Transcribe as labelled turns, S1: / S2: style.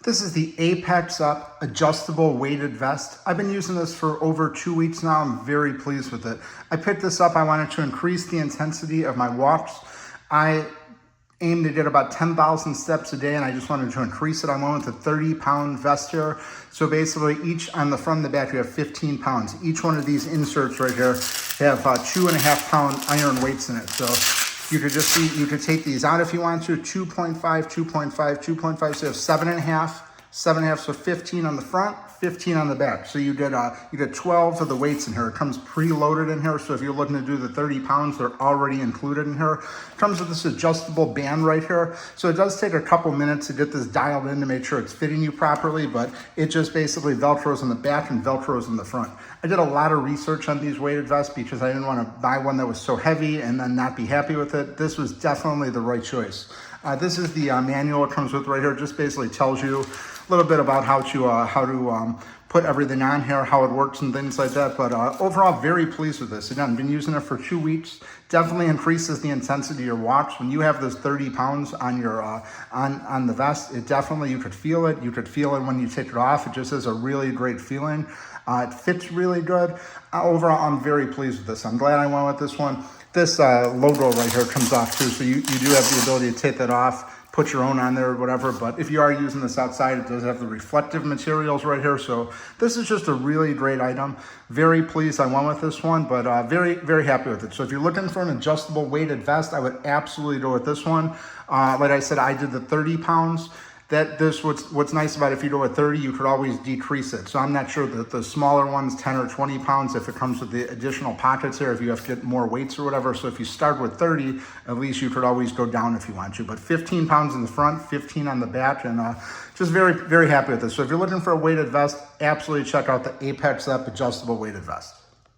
S1: This is the APEXUP adjustable weighted vest. I've been using this for over 2 weeks now. I'm very pleased with it. I picked this up. I wanted to increase the intensity of my walks. I aim to get about 10,000 steps a day, and I just wanted to increase it. I went with a 30-pound vest here. So basically each, on the front and the back, you have 15 pounds. Each one of these inserts right here have 2.5-pound iron weights in it. So you could just see, you could take these out if you want to, 2.5, 2.5, 2.5, so you have 7.5, so 15 on the front, 15 on the back. So you did 12 of the weights in here. It comes preloaded in here, so if you're looking to do the 30 pounds, they're already included in here. It comes with this adjustable band right here. So it does take a couple minutes to get this dialed in to make sure it's fitting you properly, but it just basically Velcros on the back and Velcros in the front. I did a lot of research on these weighted vests because I didn't want to buy one that was so heavy and then not be happy with it. This was definitely the right choice. This is the manual it comes with right here. It just basically tells you a little bit about how to put everything on here, how it works and things like that. But overall, very pleased with this. Again, been using it for 2 weeks. Definitely increases the intensity of your walks. When you have those 30 pounds on your on the vest, it definitely, you could feel it. You could feel it when you take it off. It just is a really great feeling. It fits really good. Overall, I'm very pleased with this. I'm glad I went with this one. This logo right here comes off too, so you do have the ability to take that off, put your own on there or whatever. But if you are using this outside, it does have the reflective materials right here. So this is just a really great item. Very pleased I went with this one, but very, very happy with it. So if you're looking for an adjustable weighted vest, I would absolutely go with this one. Like I said, I did the 30 pounds. What's nice about it, if you go with 30, you could always decrease it. So I'm not sure that the smaller ones, 10 or 20 pounds, if it comes with the additional pockets here, if you have to get more weights or whatever. So if you start with 30, at least you could always go down if you want to. But 15 pounds in the front, 15 on the back, and just very, very happy with this. So if you're looking for a weighted vest, absolutely check out the APEXUP adjustable weighted vest.